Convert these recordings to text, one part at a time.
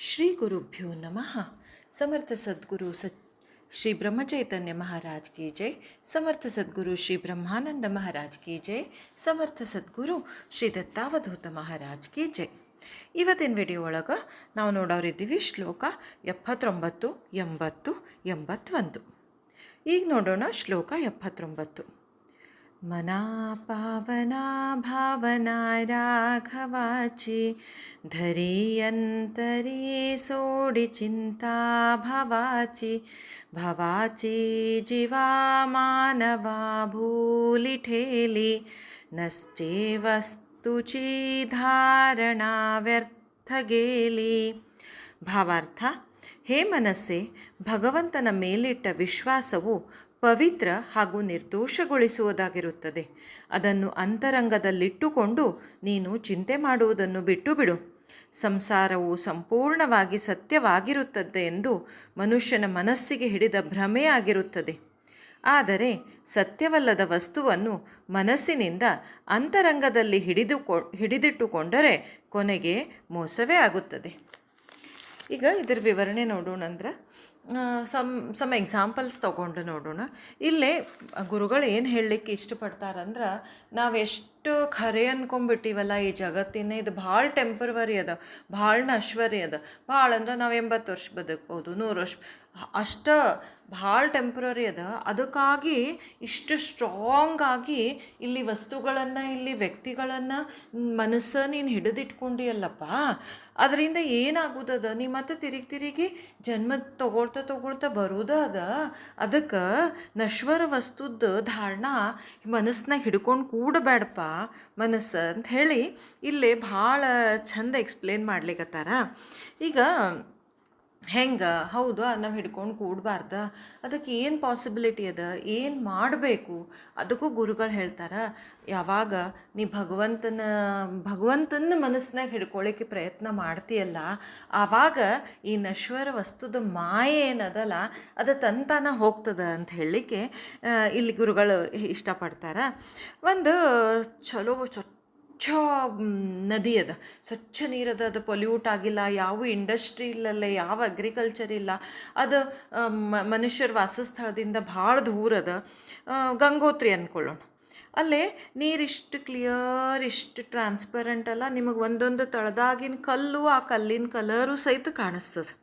ಶ್ರೀ ಗುರುಭ್ಯೋ ನಮಃ. ಸಮರ್ಥ ಸದ್ಗುರು ಶ್ರೀ ಬ್ರಹ್ಮಚೈತನ್ಯ ಮಹಾರಾಜ್ ಕಿ ಜೈ. ಸಮರ್ಥ ಸದ್ಗುರು ಶ್ರೀ ಬ್ರಹ್ಮಾನಂದ ಮಹಾರಾಜ್ ಕಿ ಜೈ. ಸಮರ್ಥ ಸದ್ಗುರು ಶ್ರೀ ದತ್ತಾವಧೂತ ಮಹಾರಾಜ್ ಕಿ ಜೈ. ಇವತ್ತಿನ ವಿಡಿಯೋ ಒಳಗೆ ನಾವು ನೋಡೋರಿದ್ದೀವಿ ಶ್ಲೋಕ 79, 80, 81. ಈಗ ನೋಡೋಣ ಶ್ಲೋಕ 79. मना पावना भावना राघवाची धरी अंतरी सोडी चिंता भवाची भवाची जीवा मानवा भूली ठेली नसचे वस्तूची धारणा व्यर्थ गेली. ಭಾವಾರ್ಥ: ಹೇ ಮನಸ್ಸೆ, ಭಗವಂತನ ಮೇಲಿಟ್ಟ ವಿಶ್ವಾಸವು ಪವಿತ್ರ ಹಾಗೂ ನಿರ್ದೋಷಗೊಳಿಸುವುದಾಗಿರುತ್ತದೆ. ಅದನ್ನು ಅಂತರಂಗದಲ್ಲಿಟ್ಟುಕೊಂಡು ನೀನು ಚಿಂತೆ ಮಾಡುವುದನ್ನು ಬಿಟ್ಟು ಬಿಡು. ಸಂಸಾರವು ಸಂಪೂರ್ಣವಾಗಿ ಸತ್ಯವಾಗಿರುತ್ತದೆ ಎಂದು ಮನುಷ್ಯನ ಮನಸ್ಸಿಗೆ ಹಿಡಿದ ಭ್ರಮೆಯಾಗಿರುತ್ತದೆ. ಆದರೆ ಸತ್ಯವಲ್ಲದ ವಸ್ತುವನ್ನು ಮನಸ್ಸಿನಿಂದ ಅಂತರಂಗದಲ್ಲಿ ಹಿಡಿದಿಟ್ಟುಕೊಂಡರೆ ಕೊನೆಗೆ ಮೋಸವೇ ಆಗುತ್ತದೆ. ಈಗ ಇದರ ವಿವರಣೆ ನೋಡೋಣ. ಅಂದ್ರೆ ಸಮ್ ಎಕ್ಸಾಂಪಲ್ಸ್ ತೊಗೊಂಡು ನೋಡೋಣ. ಇಲ್ಲೇ ಗುರುಗಳು ಏನು ಹೇಳಲಿಕ್ಕೆ ಇಷ್ಟಪಡ್ತಾರಂದ್ರೆ, ನಾವೆಷ್ಟು ಖರೆ ಅಂದ್ಕೊಂಡ್ಬಿಟ್ಟಿವಲ್ಲ ಈ ಜಗತ್ತಿನ, ಇದು ಭಾಳ ಟೆಂಪರವರಿ ಅದ, ಭಾಳ ನಶ್ವರಿ ಅದ. ಭಾಳ ಅಂದ್ರೆ ನಾವು 80 ವರ್ಷ ಬದುಕ್ಬೋದು, 100 ವರ್ಷ, ಅಷ್ಟು ಭಾಳ ಟೆಂಪ್ರರಿ ಅದ. ಅದಕ್ಕಾಗಿ ಇಷ್ಟು ಸ್ಟ್ರಾಂಗ್ ಆಗಿ ಇಲ್ಲಿ ವಸ್ತುಗಳನ್ನು, ಇಲ್ಲಿ ವ್ಯಕ್ತಿಗಳನ್ನು ಮನಸ್ಸು ನೀನು ಹಿಡಿದಿಟ್ಕೊಂಡಿಯಲ್ಲಪ್ಪ, ಅದರಿಂದ ಏನಾಗೋದದ, ನೀ ಮತ್ತೆ ತಿರುಗಿ ಜನ್ಮ ತೊಗೊಳ್ತಾ ಬರೋದ ಅದ. ಅದಕ್ಕೆ ನಶ್ವರ ವಸ್ತುದ ಧಾರಣ ಮನಸ್ಸಿನಾಗ ಹಿಡ್ಕೊಂಡು ಕೂಡಬೇಡಪ್ಪ ಮನಸ್ಸು ಅಂತ ಹೇಳಿ ಇಲ್ಲೇ ಭಾಳ ಚಂದ ಎಕ್ಸ್ಪ್ಲೇನ್ ಮಾಡ್ಲಿಕ್ಕತ್ತಾರ. ಈಗ ಹೆಂಗೆ ಹೌದು ನಾವು ಹಿಡ್ಕೊಂಡು ಕೂಡಬಾರ್ದ, ಅದಕ್ಕೆ ಏನು ಪಾಸಿಬಿಲಿಟಿ ಅದ, ಏನು ಮಾಡಬೇಕು, ಅದಕ್ಕೂ ಗುರುಗಳು ಹೇಳ್ತಾರೆ. ಯಾವಾಗ ನೀ ಭಗವಂತನ ಮನಸ್ಸಿನಾಗ ಹಿಡ್ಕೊಳ್ಳಿಕ್ಕೆ ಪ್ರಯತ್ನ ಮಾಡ್ತೀಯಲ್ಲ, ಆವಾಗ ಈ ನಶ್ವರ ವಸ್ತುದ ಮಾಯೆ ಏನದಲ್ಲ ಅದು ತಂತಾನ ಹೋಗ್ತದ ಅಂತ ಹೇಳಲಿಕ್ಕೆ ಇಲ್ಲಿ ಗುರುಗಳು ಇಷ್ಟಪಡ್ತಾರೆ. ಒಂದು ಚಲೋ ನದಿ ಅದ, ಸ್ವಚ್ಛ ನೀರದ, ಅದು ಪೊಲ್ಯೂಟ್ ಆಗಿಲ್ಲ, ಯಾವ ಇಂಡಸ್ಟ್ರಿ ಇಲ್ಲಲ್ಲ, ಯಾವ ಅಗ್ರಿಕಲ್ಚರ್ ಇಲ್ಲ, ಅದು ಮನುಷ್ಯರ ವಾಸಸ್ಥಳದಿಂದ ಭಾಳ ದೂರ ಅದ. ಗಂಗೋತ್ರಿ ಅಂದ್ಕೊಳ್ಳೋಣ. ಅಲ್ಲೇ ನೀರಿಷ್ಟು ಕ್ಲಿಯರ್, ಇಷ್ಟು ಟ್ರಾನ್ಸ್ಪರೆಂಟ್ ಅಲ್ಲ, ನಿಮಗೆ ಒಂದೊಂದು ತಳದಾಗಿನ ಕಲ್ಲು, ಆ ಕಲ್ಲಿನ ಕಲರು ಸಹಿತ ಕಾಣಿಸ್ತದೆ.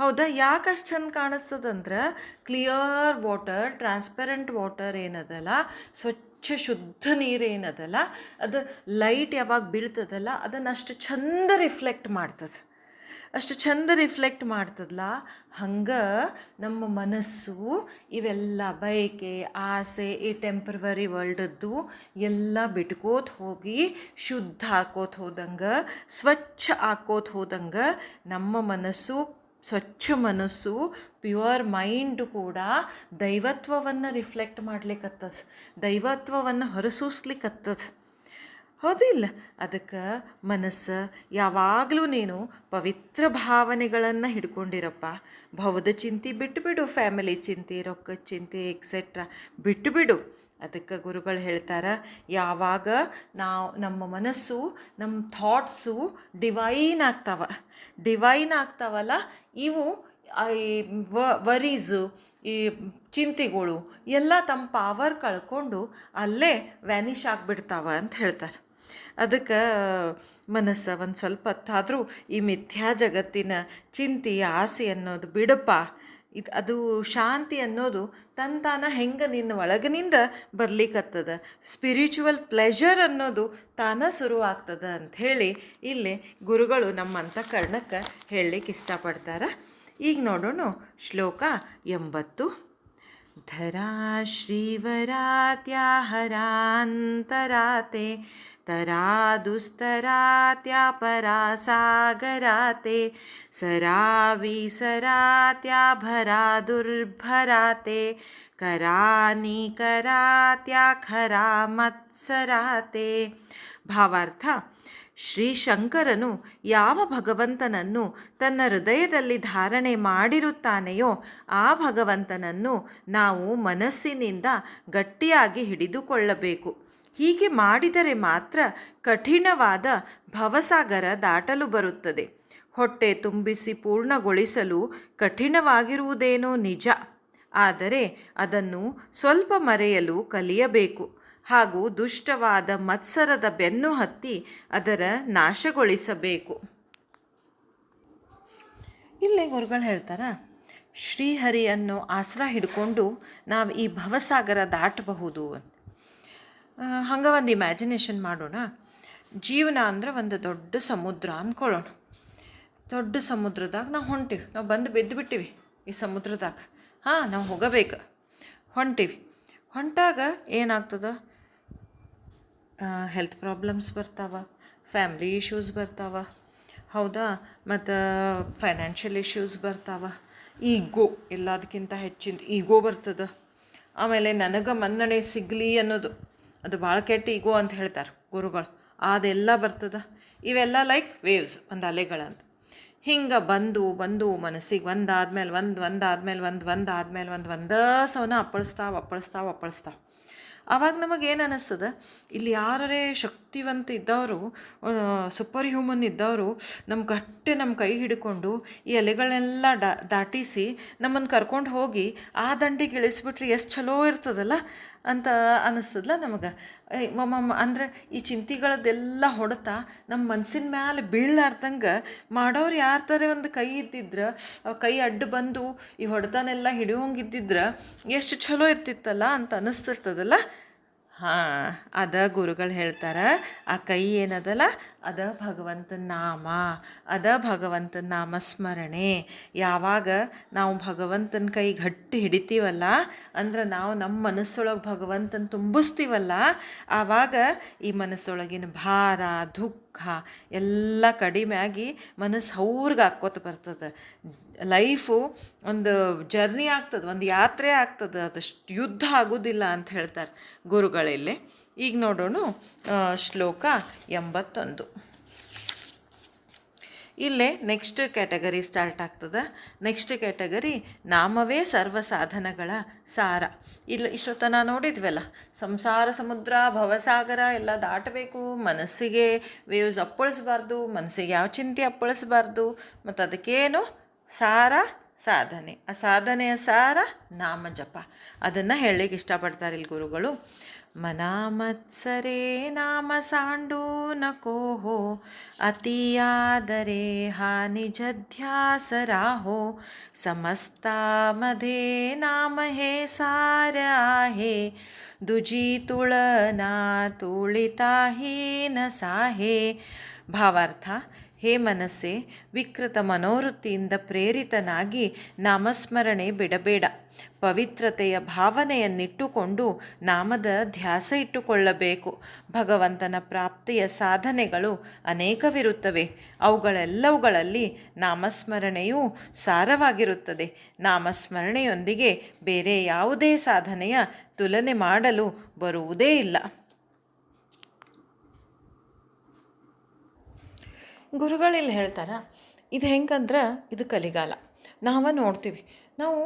ಹೌದಾ? ಯಾಕೆ ಅಷ್ಟು ಚಂದ ಕಾಣಿಸ್ತದಂದ್ರೆ ಕ್ಲಿಯರ್ ವಾಟರ್, ಟ್ರಾನ್ಸ್ಪರೆಂಟ್ ವಾಟರ್ ಏನದಲ್ಲ, ಶುದ್ಧ ನೀರು ಏನದಲ್ಲ, ಅದು ಲೈಟ್ ಯಾವಾಗ ಬೀಳ್ತದಲ್ಲ ಅದನ್ನು ಅಷ್ಟು ಚಂದ ರಿಫ್ಲೆಕ್ಟ್ ಮಾಡ್ತದಲ್ಲ. ಹಂಗೆ ನಮ್ಮ ಮನಸ್ಸು ಇವೆಲ್ಲ ಬಯಕೆ, ಆಸೆ, ಈ ಟೆಂಪ್ರವರಿ ವರ್ಲ್ಡದ್ದು ಎಲ್ಲ ಬಿಟ್ಕೋತ ಹೋಗಿ ಶುದ್ಧ ಹಾಕೋತ ಹೋದಂಗೆ, ಸ್ವಚ್ಛ ಹಾಕೋತ ಹೋದಂಗೆ ನಮ್ಮ ಮನಸ್ಸು, ಸ್ವಚ್ಛ ಮನಸ್ಸು, ಪ್ಯೂರ್ ಮೈಂಡು ಕೂಡ ದೈವತ್ವವನ್ನು ರಿಫ್ಲೆಕ್ಟ್ ಮಾಡ್ಲಿಕ್ಕತ್ತದ, ದೈವತ್ವವನ್ನು ಹೊರಸೂಸ್ಲಿಕ್ಕತ್ತದ. ಹೌದಿಲ್ಲ? ಅದಕ್ಕೆ ಮನಸ್ಸು ಯಾವಾಗಲೂ ನೀನು ಪವಿತ್ರ ಭಾವನೆಗಳನ್ನು ಹಿಡ್ಕೊಂಡಿರಪ್ಪ. ಭವದ ಚಿಂತೆ ಬಿಟ್ಟುಬಿಡು, ಫ್ಯಾಮಿಲಿ ಚಿಂತೆ, ರೊಕ್ಕದ ಚಿಂತೆ ಎಕ್ಸೆಟ್ರಾ ಬಿಟ್ಟುಬಿಡು. ಅದಕ್ಕೆ ಗುರುಗಳು ಹೇಳ್ತಾರೆ, ಯಾವಾಗ ನಮ್ಮ ಮನಸ್ಸು, ನಮ್ಮ ಥಾಟ್ಸು ಡಿವೈನ್ ಆಗ್ತಾವಲ್ಲ, ಇವು ಈ ವರೀಸು, ಈ ಚಿಂತೆಗಳು ಎಲ್ಲ ತಮ್ಮ ಪವರ್ ಕಳ್ಕೊಂಡು ಅಲ್ಲೇ ವ್ಯಾನಿಷ್ ಆಗಿಬಿಡ್ತಾವ ಅಂತ ಹೇಳ್ತಾರೆ. ಅದಕ್ಕೆ ಮನಸ್ಸು ಒಂದು ಸ್ವಲ್ಪ ಹೊತ್ತಾದರೂ ಈ ಮಿಥ್ಯಾ ಜಗತ್ತಿನ ಚಿಂತೆ, ಆಸೆ ಅನ್ನೋದು ಬಿಡಪ್ಪ. ಅದು ಶಾಂತಿ ಅನ್ನೋದು ತಂತಾನ ಹೆಂಗೆ ನಿನ್ನ ಒಳಗಿನಿಂದ ಬರ್ಲಿಕ್ಕತ್ತದ, ಸ್ಪಿರಿಚುವಲ್ ಪ್ಲೆಷರ್ ಅನ್ನೋದು ತಾನ ಶುರು ಆಗ್ತದ ಅಂಥೇಳಿ ಇಲ್ಲಿ ಗುರುಗಳು ನಮ್ಮ ಅಂತಃಕರಣಕ್ಕೆ ಹೇಳಲಿಕ್ಕೆ ಇಷ್ಟಪಡ್ತಾರೆ. ಈಗ ನೋಡೋಣ ಶ್ಲೋಕ 80. धरा श्रीवरात्या हरान्तराते तरा दुस्तरात्या परासागराते सराविसरात्या भरा दुर्भराते करानी करात्या खरा मत्सराते. ಭಾವಾರ್ಥ: ಶ್ರೀಶಂಕರನು ಯಾವ ಭಗವಂತನನ್ನು ತನ್ನ ಹೃದಯದಲ್ಲಿ ಧಾರಣೆ ಮಾಡಿರುತ್ತಾನೆಯೋ ಆ ಭಗವಂತನನ್ನು ನಾವು ಮನಸ್ಸಿನಿಂದ ಗಟ್ಟಿಯಾಗಿ ಹಿಡಿದುಕೊಳ್ಳಬೇಕು. ಹೀಗೆ ಮಾಡಿದರೆ ಮಾತ್ರ ಕಠಿಣವಾದ ಭವಸಾಗರ ದಾಟಲು ಬರುತ್ತದೆ. ಹೊಟ್ಟೆ ತುಂಬಿಸಿ ಪೂರ್ಣಗೊಳಿಸಲು ಕಠಿಣವಾಗಿರುವುದೇನೋ ನಿಜ. ಆದರೆ ಅದನ್ನು ಸ್ವಲ್ಪ ಮರೆಯಲು ಕಲಿಯಬೇಕು ಹಾಗೂ ದುಷ್ಟವಾದ ಮತ್ಸರದ ಬೆನ್ನು ಹತ್ತಿ ಅದರ ನಾಶಗೊಳಿಸಬೇಕು. ಇಲ್ಲೇ ಗುರುಗಳು ಹೇಳ್ತಾರ, ಶ್ರೀಹರಿ ಅನ್ನೋ ಆಸರ ಹಿಡ್ಕೊಂಡು ನಾವು ಈ ಭವಸಾಗರ ದಾಟಬಹುದು ಅಂತ. ಹಂಗೆ ಒಂದು ಇಮ್ಯಾಜಿನೇಷನ್ ಮಾಡೋಣ. ಜೀವನ ಅಂದ್ರೆ ಒಂದು ದೊಡ್ಡ ಸಮುದ್ರ ಅಂದ್ಕೊಳ್ಳೋಣ. ದೊಡ್ಡ ಸಮುದ್ರದಾಗ ನಾವು ಹೊಂಟೀವಿ, ನಾವು ಬಂದು ಬಿದ್ದುಬಿಟ್ಟಿವಿ ಈ ಸಮುದ್ರದಾಗ. ನಾವು ಹೋಗಬೇಕು, ಹೊಂಟೀವಿ. ಹೊಂಟಾಗ ಏನಾಗ್ತದೆ, ಹೆಲ್ತ್ ಪ್ರಾಬ್ಲಮ್ಸ್ ಬರ್ತಾವ, ಫ್ಯಾಮ್ಲಿ ಇಶ್ಯೂಸ್ ಬರ್ತಾವ, ಹೌದಾ, ಮತ್ತು ಫೈನಾನ್ಷಿಯಲ್ ಇಶ್ಯೂಸ್ ಬರ್ತಾವ, ಈಗೋ ಎಲ್ಲದಕ್ಕಿಂತ ಹೆಚ್ಚಿಂದ ಈಗೋ ಬರ್ತದೆ. ಆಮೇಲೆ ನನಗೆ ಮನ್ನಣೆ ಸಿಗಲಿ ಅನ್ನೋದು, ಅದು ಭಾಳ ಕೆಟ್ಟ ಈಗೋ ಅಂತ ಹೇಳ್ತಾರೆ ಗುರುಗಳು, ಅದೆಲ್ಲ ಬರ್ತದೆ. ಇವೆಲ್ಲ ಲೈಕ್ ವೇವ್ಸ್, ಒಂದು ಅಲೆಗಳಂತ. ಹಿಂಗೆ ಬಂದು ಮನಸ್ಸಿಗೆ ಒಂದಾದ್ಮೇಲೆ ಒಂದೇ ಸವನ ಅಪ್ಪಳಿಸ್ತಾವ. ಆವಾಗ ನಮಗೇನು ಅನ್ನಿಸ್ತದೆ, ಇಲ್ಲಿ ಯಾರೇ ಶಕ್ತಿವಂತ ಇದ್ದವರು, ಸೂಪರ್ ಹ್ಯೂಮನ್ ಇದ್ದವರು ನಮ್ಮ ಕೈ ಹಿಡ್ಕೊಂಡು ಈ ಎಲೆಗಳನ್ನೆಲ್ಲ ದಾಟಿಸಿ ನಮ್ಮನ್ನು ಕರ್ಕೊಂಡು ಹೋಗಿ ಆ ದಂಡಿಗೆ ಇಳಿಸ್ಬಿಟ್ರೆ ಎಷ್ಟು ಚಲೋ ಇರ್ತದಲ್ಲ ಅಂತ ಅನ್ನಿಸ್ತದಲ್ಲ ನಮಗೆ. ಅಂದ್ರೆ ಈ ಚಿಂತೆಗಳದ್ದೆಲ್ಲ ಹೊಡೆತ ನಮ್ಮ ಮನ್ಸಿನ ಮ್ಯಾಲೆ ಬೀಳಲಾರ್ದಂಗೆ ಮಾಡೋರು ಯಾರ್ತಾರೆ ಒಂದು ಕೈ ಇದ್ದಿದ್ರೆ, ಕೈ ಅಡ್ಡು ಬಂದು ಈ ಹೊಡೆತನೆಲ್ಲ ಹಿಡಿಯೋಂಗಿದ್ದಿದ್ರೆ ಎಷ್ಟು ಚಲೋ ಇರ್ತಿತ್ತಲ್ಲ ಅಂತ ಅನ್ನಿಸ್ತಿರ್ತದಲ್ಲ. ಅದ ಗುರುಗಳು ಹೇಳ್ತಾರೆ, ಆ ಕೈ ಏನದಲ್ಲ ಅದ ಭಗವಂತನ ನಾಮ, ಅದ ಭಗವಂತನ ನಾಮಸ್ಮರಣೆ. ಯಾವಾಗ ನಾವು ಭಗವಂತನ ಕೈ ಗಟ್ಟಿ ಹಿಡಿತೀವಲ್ಲ ಅಂದ್ರೆ ನಾವು ನಮ್ಮ ಮನಸ್ಸೊಳಗೆ ಭಗವಂತನ ತುಂಬಿಸ್ತೀವಲ್ಲ, ಆವಾಗ ಈ ಮನಸ್ಸೊಳಗಿನ ಭಾರ ದುಃಖ ಎಲ್ಲ ಕಡಿಮೆ ಆಗಿ ಮನಸ್ಸು ಅವ್ರಿಗೆ ಹಾಕ್ಕೋತ ಬರ್ತದೆ. ಲೈಫು ಒಂದು ಜರ್ನಿ ಆಗ್ತದೆ, ಒಂದು ಯಾತ್ರೆ ಆಗ್ತದೆ, ಅದಷ್ಟು ಯುದ್ಧ ಆಗೋದಿಲ್ಲ ಅಂತ ಹೇಳ್ತಾರೆ ಗುರುಗಳಲ್ಲಿ. ಈಗ ನೋಡೋಣ ಶ್ಲೋಕ 81. ಇಲ್ಲೇ ನೆಕ್ಸ್ಟ್ ಕ್ಯಾಟಗರಿ ಸ್ಟಾರ್ಟ್ ಆಗ್ತದೆ. ನೆಕ್ಸ್ಟ್ ಕ್ಯಾಟಗರಿ ನಾಮವೇ ಸರ್ವ ಸಾಧನಗಳ ಸಾರ. ಇಷ್ಟೊತ್ತನ ನೋಡಿದ್ವಲ್ಲ, ಸಂಸಾರ ಸಮುದ್ರ ಭವಸಾಗರ ಎಲ್ಲ ದಾಟಬೇಕು, ಮನಸ್ಸಿಗೆ ವೇವ್ಸ್ ಅಪ್ಪಳಿಸ್ಬಾರ್ದು, ಮನಸ್ಸಿಗೆ ಯಾವ ಚಿಂತೆ ಅಪ್ಪಳಿಸ್ಬಾರ್ದು, ಮತ್ತು ಅದಕ್ಕೇನು ಸಾರ ಸಾಧನೆ. ಆ ಸಾಧನೆಯ ಸಾರ ನಾಮ ಜಪ. ಅದನ್ನು ಹೇಳಲಿಕ್ಕೆ ಇಷ್ಟಪಡ್ತಾರೆ ಇಲ್ಲಿ ಗುರುಗಳು. ಮನಾಮತ್ಸರೇ ನಾಮ ಸಾಂಡು ನಕೋಹೋ ಅತಿಯಾದರೆ ಹಾನಿ ಜಧ್ಯಾಸರಾಹೋ ಸಮಸ್ತಾ ಮಧೇ ನಾಮ ಹೇ ಸಾರ ಆಹೇ ದುಜಿ ತುಳನಾ ತುಳಿತಾಹೀನ ಸಾಹೇ. ಭಾವಾರ್ಥ: ಹೇ ಮನಸ್ಸೇ, ವಿಕೃತ ಮನೋವೃತ್ತಿಯಿಂದ ಪ್ರೇರಿತನಾಗಿ ನಾಮಸ್ಮರಣೆ ಬಿಡಬೇಡ. ಪವಿತ್ರತೆಯ ಭಾವನೆಯನ್ನಿಟ್ಟುಕೊಂಡು ನಾಮದ ಧ್ಯಾಸ ಇಟ್ಟುಕೊಳ್ಳಬೇಕು. ಭಗವಂತನ ಪ್ರಾಪ್ತಿಯ ಸಾಧನೆಗಳು ಅನೇಕವಿರುತ್ತವೆ. ಅವುಗಳೆಲ್ಲವುಗಳಲ್ಲಿ ನಾಮಸ್ಮರಣೆಯೂ ಸಾರವಾಗಿರುತ್ತದೆ. ನಾಮಸ್ಮರಣೆಯೊಂದಿಗೆ ಬೇರೆ ಯಾವುದೇ ಸಾಧನೆಯ ತುಲನೆ ಮಾಡಲು ಬರುವುದೇ ಇಲ್ಲ. ಗುರುಗಳಿಲ್ಲಿ ಹೇಳ್ತಾರೆ, ಇದು ಹೆಂಗಂದ್ರೆ ಇದು ಕಲಿಗಾಲ. ನಾವು ನೋಡ್ತೀವಿ, ನಾವು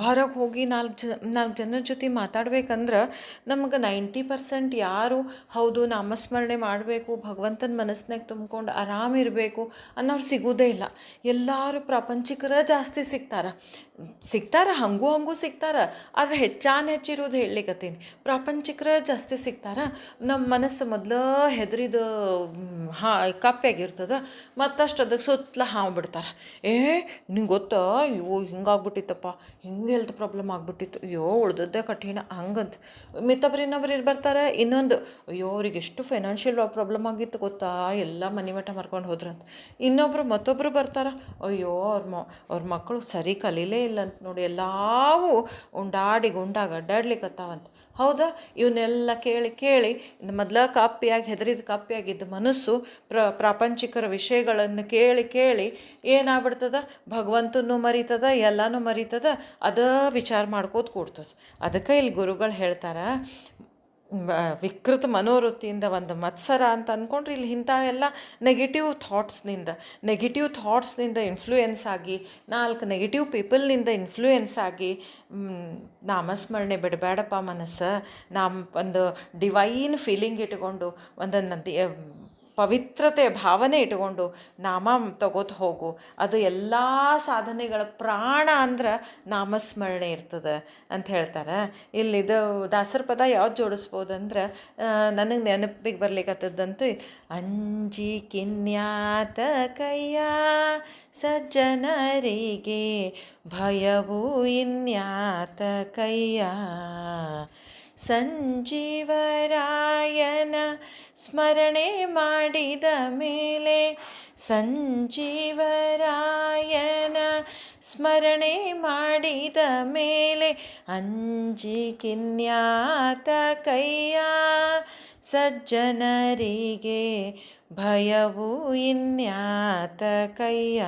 ಹೊರಗೆ ಹೋಗಿ ನಾಲ್ಕು ಜನರ ಜೊತೆ ಮಾತಾಡ್ಬೇಕಂದ್ರೆ ನಮ್ಗೆ 90% ಯಾರು ಹೌದು ನಾಮಸ್ಮರಣೆ ಮಾಡಬೇಕು, ಭಗವಂತನ ಮನಸ್ಸಿನಾಗ ತುಂಬ್ಕೊಂಡು ಆರಾಮಿರಬೇಕು ಅನ್ನೋರು ಸಿಗೋದೇ ಇಲ್ಲ. ಎಲ್ಲರೂ ಪ್ರಾಪಂಚಿಕರ ಜಾಸ್ತಿ ಸಿಗ್ತಾರೆ, ಹಂಗೂ ಸಿಗ್ತಾರೆ. ಆದರೆ ಹೆಚ್ಚಿರೋದು ಹೇಳಲಿಕ್ಕತ್ತೀನಿ, ಪ್ರಾಪಂಚಿಕರ ಜಾಸ್ತಿ ಸಿಗ್ತಾರೆ. ನಮ್ಮ ಮನಸ್ಸು ಮೊದಲು ಹೆದರಿದ ಕಪ್ಪಾಗಿರ್ತದೆ, ಮತ್ತಷ್ಟು ಅದಕ್ಕೆ ಸುತ್ತಲ ಬಿಡ್ತಾರೆ. ನಿಂಗೆ ಗೊತ್ತಾ, ಅಯ್ಯೋ ಹಿಂಗಾಗ್ಬಿಟ್ಟಿತ್ತಪ್ಪ, ಹಿಂಗೆ ಹೆಲ್ತ್ ಪ್ರಾಬ್ಲಮ್ ಆಗಿಬಿಟ್ಟಿತ್ತು, ಅಯ್ಯೋ ಉಳ್ದದ್ದೇ ಕಠಿಣ ಹಂಗಂತ. ಇನ್ನೊಬ್ರು ಬರ್ತಾರೆ, ಇನ್ನೊಂದು ಅಯ್ಯೋ ಅವ್ರಿಗೆ ಎಷ್ಟು ಫೈನಾನ್ಷಿಯಲ್ ಪ್ರಾಬ್ಲಮ್ ಆಗಿತ್ತು ಗೊತ್ತಾ, ಎಲ್ಲ ಮನೆ ಮಠ ಮಾರ್ಕೊಂಡು ಹೋದ್ರಂತ. ಮತ್ತೊಬ್ಬರು ಬರ್ತಾರೆ, ಅಯ್ಯೋ ಅವ್ರ ಮಕ್ಕಳು ಸರಿ ಕಲೀಲೇ ಇಲ್ಲ ಅಂತ ನೋಡಿ, ಎಲ್ಲವೂ ಗುಂಡಾಗ ಅಡ್ಡಾಡ್ಲಿಕ್ಕತ್ತಾವಂತ. ಹೌದಾ, ಇವನ್ನೆಲ್ಲ ಕೇಳಿ ಮೊದಲ ಹೆದರಿದ ಕಾಪಿಯಾಗಿದ್ದ ಮನಸ್ಸು ಪ್ರಾಪಂಚಿಕರ ವಿಷಯಗಳನ್ನು ಕೇಳಿ ಏನಾಗ್ಬಿಡ್ತದ, ಭಗವಂತನೂ ಮರಿತದ, ಎಲ್ಲನೂ ಮರಿತದ, ಅದ ವಿಚಾರ ಮಾಡ್ಕೋತ ಕೂಡ್ತದೆ. ಅದಕ್ಕೆ ಇಲ್ಲಿ ಗುರುಗಳು ಹೇಳ್ತಾರೆ, ವಿಕೃತ ಮನೋವೃತ್ತಿಯಿಂದ ಒಂದು ಮತ್ಸರ ಅಂತ ಅಂದ್ಕೊಂಡ್ರೆ ಇಲ್ಲಿ ಇಂಥ ಎಲ್ಲ ನೆಗೆಟಿವ್ ಥಾಟ್ಸ್ನಿಂದ ಇನ್ಫ್ಲೂಯೆನ್ಸ್ ಆಗಿ, 4 ನೆಗೆಟಿವ್ ಪೀಪಲ್ನಿಂದ ಇನ್ಫ್ಲೂಯೆನ್ಸ್ ಆಗಿ ನಾಮಸ್ಮರಣೆ ಬಿಡಬೇಡಪ್ಪ ಮನಸ್ಸು. ಒಂದು ಡಿವೈನ್ ಫೀಲಿಂಗ್ ಇಟ್ಕೊಂಡು, ಒಂದು ಪವಿತ್ರತೆ ಭಾವನೆ ಇಟ್ಕೊಂಡು ನಾಮ ತಗೋತ ಹೋಗು. ಅದು ಎಲ್ಲ ಸಾಧನೆಗಳ ಪ್ರಾಣ ಅಂದ್ರೆ ನಾಮಸ್ಮರಣೆ ಇರ್ತದೆ ಅಂತ ಹೇಳ್ತಾರೆ. ಇಲ್ಲಿದು ದಾಸರ ಪದ ಯಾವ್ದು ಜೋಡಿಸ್ಬೋದಂದ್ರೆ ನನಗೆ ನೆನಪಿಗೆ ಬರ್ಲಿಕ್ಕತ್ತದಂತೂ ಅಂಜಿ ಕಿನ್ಯಾತ ಕೈಯ ಸಜ್ಜನರಿಗೆ ಭಯವು ಇನ್ಯಾತ ಕೈಯ ಸಂಜೀವರಾಯನ ಸ್ಮರಣೆ ಮಾಡಿದ ಮೇಲೆ ಸಂಜೀವರಾಯನ ಸ್ಮರಣೆ ಮಾಡಿದ ಮೇಲೆ ಅಂಜಿ ಕಿನ್ಯಾತ ಕೈಯ ಸಜ್ಜನರಿಗೆ ಭಯವು ಇನ್ಯಾತ ಕೈಯ.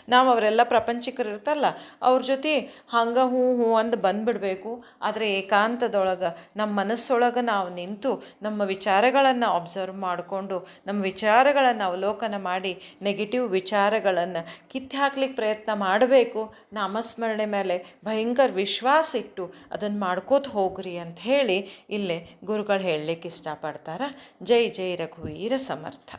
ನಾವು ಅವರೆಲ್ಲ ಪ್ರಪಂಚಿಕರು ಇರ್ತಲ್ಲ ಅವ್ರ ಜೊತೆ ಹಂಗೆ ಹ್ಞೂ ಹ್ಞೂ ಅಂದು ಬಂದುಬಿಡಬೇಕು. ಆದರೆ ಏಕಾಂತದೊಳಗೆ ನಮ್ಮ ಮನಸ್ಸೊಳಗೆ ನಾವು ನಿಂತು ನಮ್ಮ ವಿಚಾರಗಳನ್ನು ಅಬ್ಸರ್ವ್ ಮಾಡಿಕೊಂಡು ನಮ್ಮ ವಿಚಾರಗಳನ್ನು ಅವಲೋಕನ ಮಾಡಿ ನೆಗೆಟಿವ್ ವಿಚಾರಗಳನ್ನು ಕಿತ್ತು ಹಾಕ್ಲಿಕ್ಕೆ ಪ್ರಯತ್ನ ಮಾಡಬೇಕು. ನಾಮಸ್ಮರಣೆ ಮೇಲೆ ಭಯಂಕರ ವಿಶ್ವಾಸ ಇಟ್ಟು ಅದನ್ನು ಮಾಡ್ಕೋತ ಹೋಗ್ರಿ ಅಂತ ಹೇಳಿ ಇಲ್ಲೇ ಗುರುಗಳು ಹೇಳಲಿಕ್ಕೆ ಇಷ್ಟಪಡ್ತಾರೆ. ಜೈ ಜೈ ರಘುವೀರ ಸಮರ್ಥ.